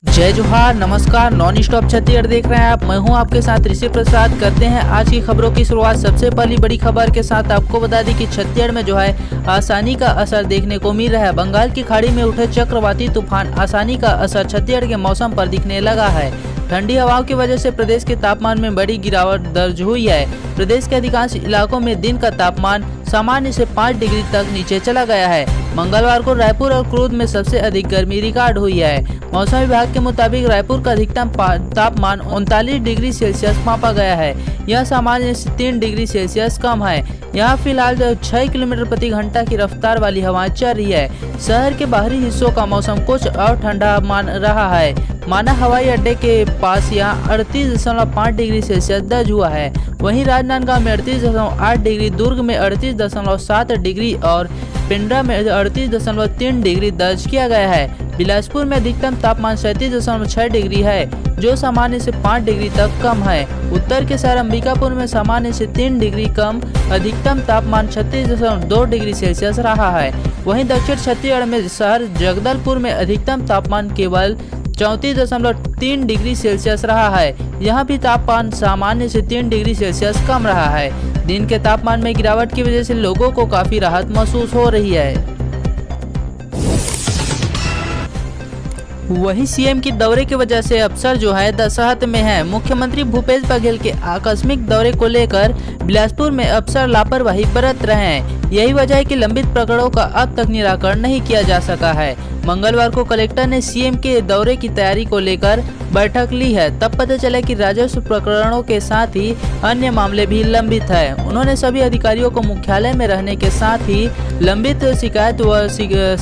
जय जोहार, नमस्कार। नॉन स्टॉप छत्तीसगढ़ देख रहे हैं आप। मैं हूं आपके साथ ऋषि प्रसाद। करते हैं आज की खबरों की शुरुआत। सबसे पहली बड़ी खबर के साथ आपको बता दें कि छत्तीसगढ़ में जो है आसानी का असर देखने को मिल रहा है। बंगाल की खाड़ी में उठे चक्रवाती तूफान आसानी का असर छत्तीसगढ़ के मौसम पर दिखने लगा है। ठंडी हवाओं की वजह से प्रदेश के तापमान में बड़ी गिरावट दर्ज हुई है। प्रदेश के अधिकांश इलाकों में दिन का तापमान सामान्य से 5 डिग्री तक नीचे चला गया है। मंगलवार को रायपुर और क्रूद में सबसे अधिक गर्मी रिकॉर्ड हुई है। मौसम विभाग के मुताबिक रायपुर का अधिकतम तापमान 39 डिग्री सेल्सियस मापा गया है। यह सामान्य से 3 डिग्री सेल्सियस कम है। यहाँ फिलहाल 6 किलोमीटर प्रति घंटा की रफ्तार वाली हवाएं चल रही है। शहर के बाहरी हिस्सों का मौसम कुछ और ठंडा मान रहा है। माना हवाई अड्डे के पास यहाँ 38.5 डिग्री सेल्सियस दर्ज हुआ है। वहीं राजनांदगांव में 38.8 डिग्री, दुर्ग में 38.7 डिग्री और पेंड्रा में 38.3 डिग्री दर्ज किया गया है। बिलासपुर में अधिकतम तापमान 37.6 डिग्री है, जो सामान्य से 5 डिग्री तक कम है। उत्तर के शहर अंबिकापुर में सामान्य से 3 डिग्री कम अधिकतम तापमान 36.2 डिग्री सेल्सियस रहा है। वहीं दक्षिण छत्तीसगढ़ में शहर जगदलपुर में अधिकतम तापमान केवल 34.3 डिग्री सेल्सियस रहा है। यहाँ भी तापमान सामान्य से 3 डिग्री सेल्सियस कम रहा है। दिन के तापमान में गिरावट की वजह से लोगों को काफी राहत महसूस हो रही है। वहीं सीएम की दौरे की वजह से अफसर जो है दशहत में है। मुख्यमंत्री भूपेश बघेल के आकस्मिक दौरे को लेकर बिलासपुर में अफसर लापरवाही बरत रहे हैं। यही वजह है कि लंबित प्रकरणों का अब तक निराकरण नहीं किया जा सका है। मंगलवार को कलेक्टर ने सीएम के दौरे की तैयारी को लेकर बैठक ली है। तब पता चला कि राजस्व प्रकरणों के साथ ही अन्य मामले भी लंबित है। उन्होंने सभी अधिकारियों को मुख्यालय में रहने के साथ ही लंबित शिकायत व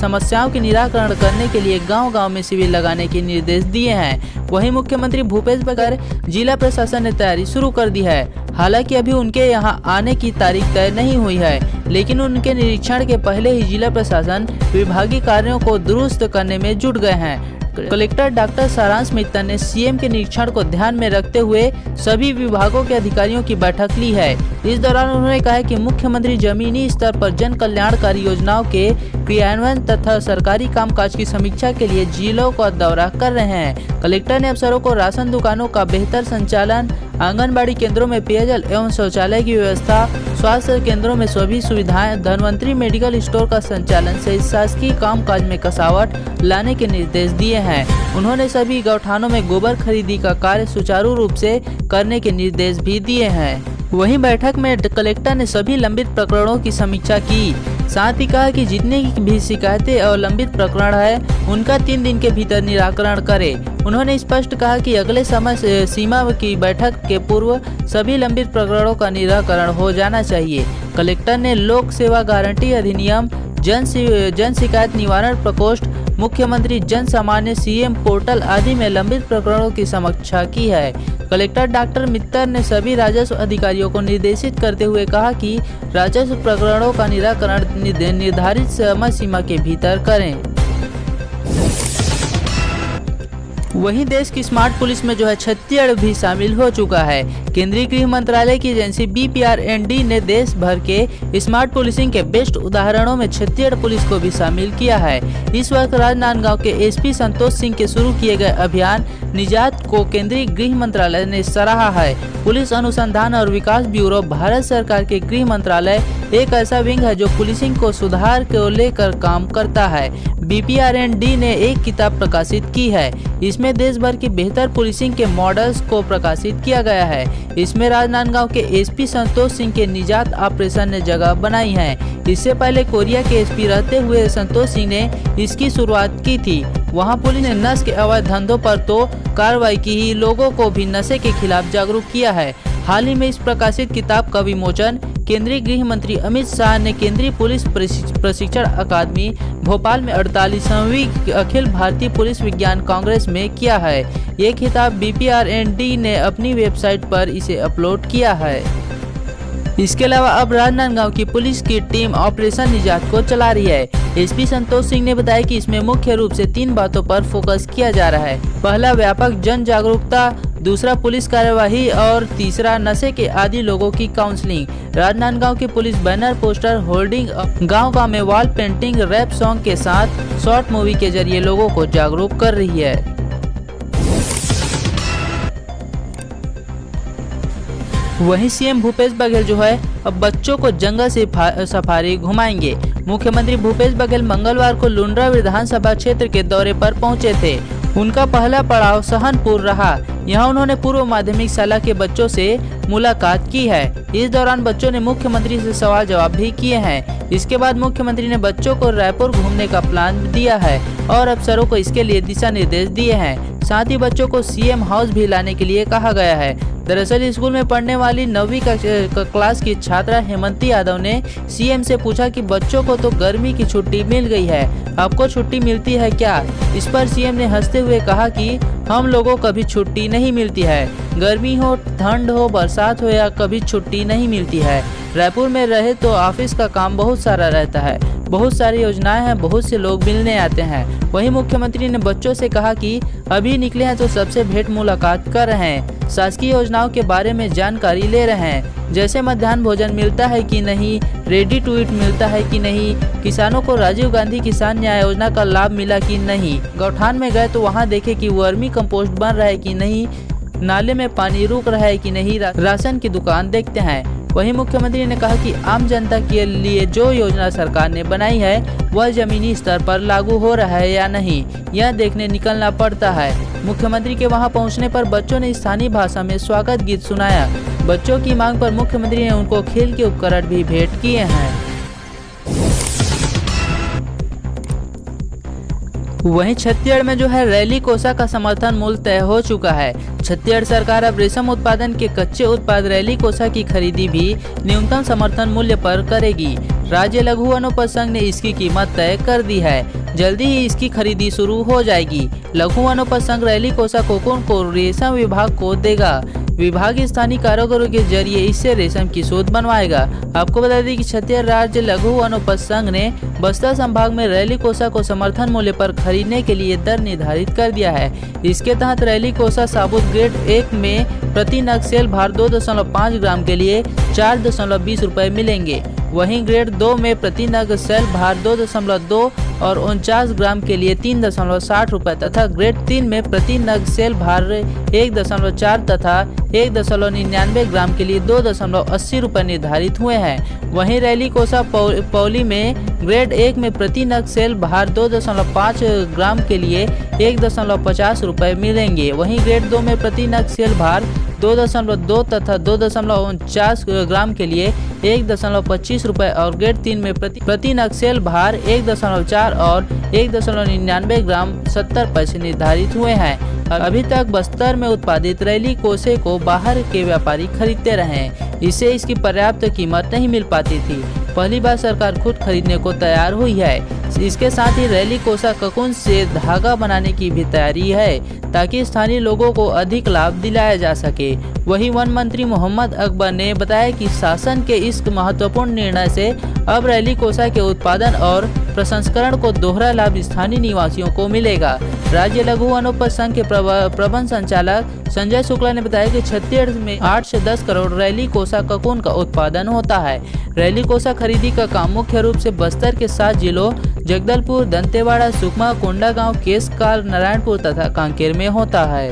समस्याओं के निराकरण करने के लिए गांव-गांव में शिविर लगाने के निर्देश दिए हैं। वहीं मुख्यमंत्री भूपेश बघेल जिला प्रशासन ने तैयारी शुरू कर दी है। हालांकि अभी उनके यहां आने की तारीख तय नहीं हुई है, लेकिन उनके निरीक्षण के पहले ही जिला प्रशासन विभागीय कार्यों को दुरुस्त करने में जुट गए हैं। कलेक्टर डॉक्टर सारांश मित्तल ने सीएम के निरीक्षण को ध्यान में रखते हुए सभी विभागों के अधिकारियों की बैठक ली है। इस दौरान उन्होंने कहा कि मुख्यमंत्री जमीनी स्तर पर जन कल्याणकारी योजनाओं के क्रियान्वयन तथा सरकारी कामकाज की समीक्षा के लिए जिलों का दौरा कर रहे हैं। कलेक्टर ने अफसरों को राशन दुकानों का बेहतर संचालन, आंगनबाड़ी केंद्रों में पेयजल एवं शौचालय की व्यवस्था, स्वास्थ्य केंद्रों में सभी सुविधाएं, धनवंतरी मेडिकल स्टोर का संचालन सहित शासकीय कामकाज में कसावट लाने के निर्देश दिए हैं। उन्होंने सभी गौठानों में गोबर खरीदी का कार्य सुचारू रूप से करने के निर्देश भी दिए हैं। वहीं बैठक में कलेक्टर ने सभी लंबित प्रकरणों की समीक्षा की। साथ ही कहा कि जितने भी शिकायतें और लंबित प्रकरण है उनका 3 दिन के भीतर निराकरण करें। उन्होंने स्पष्ट कहा कि अगले समय सीमा की बैठक के पूर्व सभी लंबित प्रकरणों का निराकरण हो जाना चाहिए। कलेक्टर ने लोक सेवा गारंटी अधिनियम, जन शिकायत निवारण प्रकोष्ठ, मुख्यमंत्री जन सामान्य, सीएम पोर्टल आदि में लंबित प्रकरणों की समीक्षा की है। कलेक्टर डॉक्टर मित्तल ने सभी राजस्व अधिकारियों को निर्देशित करते हुए कहा कि राजस्व प्रकरणों का निराकरण निर्धारित समय सीमा के भीतर करें। वहीं देश की स्मार्ट पुलिस में जो है छत्तीसगढ़ भी शामिल हो चुका है। केंद्रीय गृह मंत्रालय की एजेंसी BPRND ने देश भर के स्मार्ट पुलिसिंग के बेस्ट उदाहरणों में छत्तीसगढ़ पुलिस को भी शामिल किया है। इस वक्त राजनांदगांव के SP संतोष सिंह के शुरू किए गए अभियान निजात को केंद्रीय गृह मंत्रालय ने सराहा है। पुलिस अनुसंधान और विकास ब्यूरो, भारत सरकार के गृह मंत्रालय एक ऐसा विंग है जो पुलिसिंग को सुधार को लेकर काम करता है। BPRND ने एक किताब प्रकाशित की है। इसमें देश भर की बेहतर पुलिसिंग के मॉडल्स को प्रकाशित किया गया है। इसमें राजनांदगांव के SP संतोष सिंह के निजात ऑपरेशन ने जगह बनाई है। इससे पहले कोरिया के SP रहते हुए संतोष सिंह ने इसकी शुरुआत की थी। वहां पुलिस ने नशे के अवैध धंधों पर तो कार्रवाई की ही, लोगों को भी नशे के खिलाफ जागरूक किया है। हाल ही में इस प्रकाशित किताब का विमोचन केंद्रीय गृह मंत्री अमित शाह ने केंद्रीय पुलिस प्रशिक्षण अकादमी भोपाल में 48वीं अखिल भारतीय पुलिस विज्ञान कांग्रेस में किया है। ये खिताब BPRND ने अपनी वेबसाइट पर इसे अपलोड किया है। इसके अलावा अब राजनांदगांव की पुलिस की टीम ऑपरेशन निजात को चला रही है। SP संतोष सिंह ने बताया कि इसमें मुख्य रूप से 3 बातों पर फोकस किया जा रहा है। पहला, व्यापक जन जागरूकता, दूसरा पुलिस कार्यवाही और तीसरा नशे के आदी लोगों की काउंसलिंग। राजनांदगांव की पुलिस बैनर, पोस्टर, होर्डिंग, गांव-गांव में वॉल पेंटिंग, रैप सॉन्ग के साथ शॉर्ट मूवी के जरिए लोगों को जागरूक कर रही है। वहीं सीएम भूपेश बघेल जो है अब बच्चों को जंगल सफारी घुमाएंगे। मुख्यमंत्री भूपेश बघेल मंगलवार को लुंड्रा विधानसभा क्षेत्र के दौरे पर पहुंचे थे। उनका पहला पड़ाव सहनपुर रहा। यहां उन्होंने पूर्व माध्यमिक शाला के बच्चों से मुलाकात की है। इस दौरान बच्चों ने मुख्यमंत्री से सवाल जवाब भी किए हैं। इसके बाद मुख्यमंत्री ने बच्चों को रायपुर घूमने का प्लान दिया है और अफसरों को इसके लिए दिशा निर्देश दिए हैं। साथ ही बच्चों को सीएम हाउस भी लाने के लिए कहा गया है। दरअसल स्कूल में पढ़ने वाली 9वीं क्लास की छात्रा हेमंती यादव ने सीएम से पूछा कि बच्चों को तो गर्मी की छुट्टी मिल गई है, आपको छुट्टी मिलती है क्या? इस पर सीएम ने हंसते हुए कहा कि हम लोगों को कभी छुट्टी नहीं मिलती है। गर्मी हो, ठंड हो, बरसात हो या कभी छुट्टी नहीं मिलती है। रायपुर में रहे तो ऑफिस का काम बहुत सारा रहता है, बहुत सारी योजनाएं हैं, बहुत से लोग मिलने आते हैं। वहीं मुख्यमंत्री ने बच्चों से कहा कि अभी निकले हैं तो सबसे भेंट मुलाकात कर रहे हैं, शासकीय योजनाओं के बारे में जानकारी ले रहे हैं, जैसे मध्याह्न भोजन मिलता है कि नहीं, रेडी टू ईट मिलता है कि नहीं, किसानों को राजीव गांधी किसान न्याय योजना का लाभ मिला कि नहीं, गौठान में गए तो वहां देखे कि वर्मी कंपोस्ट बन रहा है कि नहीं, नाले में पानी रुक रहा है कि नहीं, राशन की दुकान देखते हैं। वहीं मुख्यमंत्री ने कहा कि आम जनता के लिए जो योजना सरकार ने बनाई है वह जमीनी स्तर पर लागू हो रहा है या नहीं, यह देखने निकलना पड़ता है। मुख्यमंत्री के वहां पहुंचने पर बच्चों ने स्थानीय भाषा में स्वागत गीत सुनाया। बच्चों की मांग पर मुख्यमंत्री ने उनको खेल के उपकरण भी भेंट किए हैं। वहीं छत्तीसगढ़ में जो है रैली कोसा का समर्थन मूल्य तय हो चुका है। छत्तीसगढ़ सरकार अब रेशम उत्पादन के कच्चे उत्पाद रैली कोसा की खरीदी भी न्यूनतम समर्थन मूल्य पर करेगी। राज्य लघु वनोपज संघ ने इसकी कीमत तय कर दी है। जल्दी ही इसकी खरीदी शुरू हो जाएगी। लघु वनोपज संघ रैली कोसा कोकून को रेशम विभाग को देगा। विभाग स्थानीय कारीगरों के जरिए इससे रेशम की शोध बनवाएगा। आपको बता दें कि छत्तीसगढ़ राज्य लघु वनोपज संघ ने बस्तर संभाग में रैली कोसा को समर्थन मूल्य पर खरीदने के लिए दर निर्धारित कर दिया है। इसके तहत रैली कोसा साबुत ग्रेड 1 में प्रति नग सेल भार 2.5 ग्राम के लिए 4.20 रुपए मिलेंगे। वहीं ग्रेड 2 में प्रति नग सेल भार 2.2 और 49 ग्राम के लिए 3.60 रुपए तथा ग्रेड 3 में प्रति नग सेल भार 1.4 तथा 1.99 ग्राम के लिए 2.80 रुपए निर्धारित हुए हैं। वहीं रैली कोसा पौली में ग्रेड 1 में प्रति नग सेल भार 2.5 ग्राम के लिए 1.50 रुपए मिलेंगे। वहीं ग्रेड 2 में प्रति नग सेल भार 2.2 तथा 2.49 ग्राम के लिए 1.25 रुपए और ग्रेड 3 में प्रति नग सेल भार 1.4 और 1.99 ग्राम 70 पैसे निर्धारित हुए हैं। अभी तक बस्तर में उत्पादित रैली कोसे को बाहर के व्यापारी खरीदते रहे, इससे इसकी पर्याप्त कीमत नहीं मिल पाती थी। पहली बार सरकार खुद खरीदने को तैयार हुई है। इसके साथ ही रैली कोसा कोकून से धागा बनाने की भी तैयारी है ताकि स्थानीय लोगों को अधिक लाभ दिलाया जा सके। वहीं वन मंत्री मोहम्मद अकबर ने बताया कि शासन के इस महत्वपूर्ण निर्णय से अब रैली कोसा के उत्पादन और प्रसंस्करण को दोहरा लाभ स्थानीय निवासियों को मिलेगा। राज्य लघु वनोपज संघ के प्रबंध संचालक संजय शुक्ला ने बताया कि छत्तीसगढ़ में 8 से 10 करोड़ रैली कोसा कोकून का उत्पादन होता है। रैली कोसा खरीदी का काम मुख्य रूप से बस्तर के 7 जिलों जगदलपुर, दंतेवाड़ा, सुकमा, कोंडागांव, केशकाल, नारायणपुर तथा कांकेर में होता है।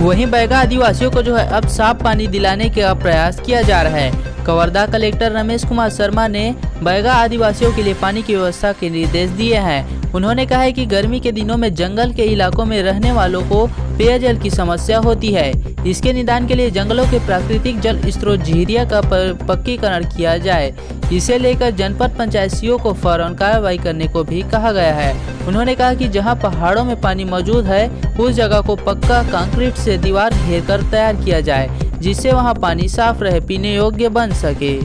वहीं बैगा आदिवासियों को जो है अब साफ पानी दिलाने का प्रयास किया जा रहा है। कवर्धा कलेक्टर रमेश कुमार शर्मा ने बैगा आदिवासियों के लिए पानी की व्यवस्था के निर्देश दिए हैं। उन्होंने कहा है कि गर्मी के दिनों में जंगल के इलाकों में रहने वालों को पेयजल की समस्या होती है। इसके निदान के लिए जंगलों के प्राकृतिक जल स्रोत झीरिया का पक्कीकरण किया जाए। इसे लेकर जनपद पंचायत सीईओ को फौरन कार्रवाई करने को भी कहा गया है। उन्होंने कहा कि जहां पहाड़ों में पानी मौजूद है उस जगह को पक्का कंक्रीट से दीवार घेर कर तैयार किया जाए, जिससे वहां पानी साफ रहे, पीने योग्य बन सके।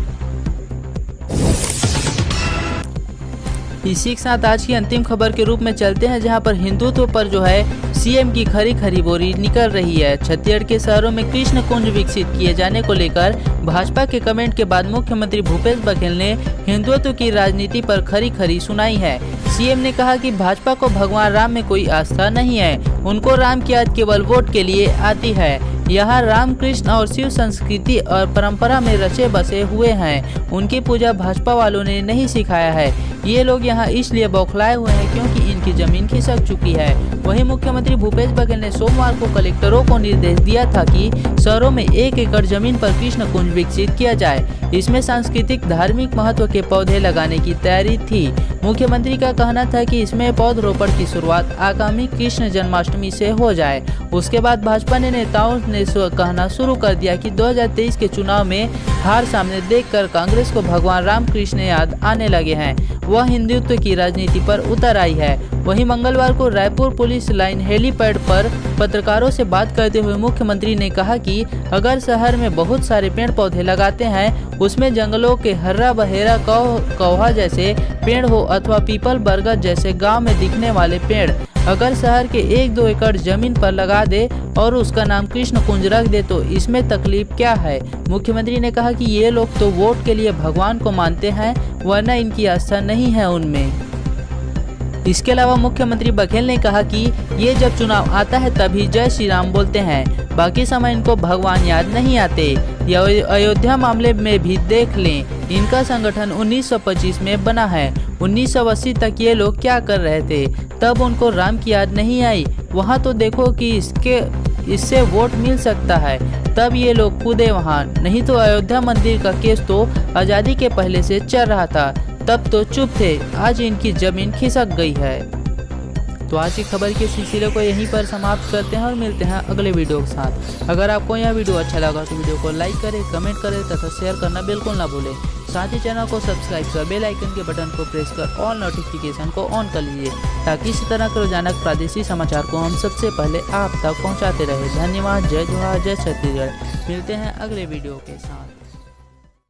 इसी के साथ आज की अंतिम खबर के रूप में चलते हैं, जहां पर हिंदुत्व पर जो है सीएम की खरी बोरी निकल रही है। छत्तीसगढ़ के शहरों में कृष्ण कुंज विकसित किए जाने को लेकर भाजपा के कमेंट के बाद मुख्यमंत्री भूपेश बघेल ने हिंदुत्व की राजनीति पर खरी सुनाई है। सीएम ने कहा कि भाजपा को भगवान राम में कोई आस्था नहीं है, उनको राम की याद केवल वोट के लिए आती है। यहाँ राम, कृष्ण और शिव संस्कृति और परंपरा में रचे बसे हुए हैं। उनकी पूजा भाजपा वालों ने नहीं सिखाया है। ये लोग यहाँ इसलिए बौखलाए हुए हैं क्योंकि इनकी जमीन खिसक चुकी है। वहीं मुख्यमंत्री भूपेश बघेल ने सोमवार को कलेक्टरों को निर्देश दिया था कि शहरों में 1 एकड़ जमीन पर कृष्ण कुंज विकसित किया जाए। इसमें सांस्कृतिक धार्मिक महत्व के पौधे लगाने की तैयारी थी। मुख्यमंत्री का कहना था कि इसमें पौधरोपण की शुरुआत आगामी कृष्ण जन्माष्टमी से हो जाए। उसके बाद भाजपा ने नेताओं ने कहना शुरू कर दिया कि 2023 के चुनाव में हार सामने देखकर कांग्रेस को भगवान राम कृष्ण याद आने लगे हैं। वह हिंदुत्व की राजनीति पर उतर आई है। वहीं मंगलवार को रायपुर पुलिस लाइन हेलीपैड पर पत्रकारों से बात करते हुए मुख्यमंत्री ने कहा कि अगर शहर में बहुत सारे पेड़ पौधे लगाते हैं, उसमें जंगलों के हर्रा बहेरा कौहा जैसे पेड़ हो अथवा पीपल बरगद जैसे गांव में दिखने वाले पेड़ अगर शहर के 1-2 एकड़ जमीन पर लगा दे और उसका नाम कृष्ण कुंज रख दे तो इसमें तकलीफ क्या है। मुख्यमंत्री ने कहा कि ये लोग तो वोट के लिए भगवान को मानते हैं, वरना इनकी आस्था नहीं है उनमें। इसके अलावा मुख्यमंत्री बघेल ने कहा कि ये जब चुनाव आता है तभी जय श्री राम बोलते हैं, बाकी समय इनको भगवान याद नहीं आते। यह अयोध्या मामले में भी देख लें, इनका संगठन 1925 में बना है। 1980 तक ये लोग क्या कर रहे थे, तब उनको राम की याद नहीं आई। वहाँ तो देखो कि इससे वोट मिल सकता है, तब ये लोग कूदे वहाँ। नहीं तो अयोध्या मंदिर का केस तो आज़ादी के पहले से चल रहा था, तब तो चुप थे। आज इनकी जमीन खिसक गई है। तो आज की खबर के सिलसिले को यहीं पर समाप्त करते हैं और मिलते हैं अगले वीडियो के साथ। अगर आपको यह वीडियो अच्छा लगा तो वीडियो को लाइक करें, कमेंट करें तथा शेयर करना बिल्कुल ना भूलें। साथ ही चैनल को सब्सक्राइब कर बेल आइकन के बटन को प्रेस कर ऑल नोटिफिकेशन को ऑन कर लीजिए, ताकि इसी तरह के रोजाना प्रादेशिक समाचार को हम सबसे पहले आप तक पहुँचाते रहे। धन्यवाद। जय जोहार, जय छत्तीसगढ़। मिलते हैं अगले वीडियो के साथ।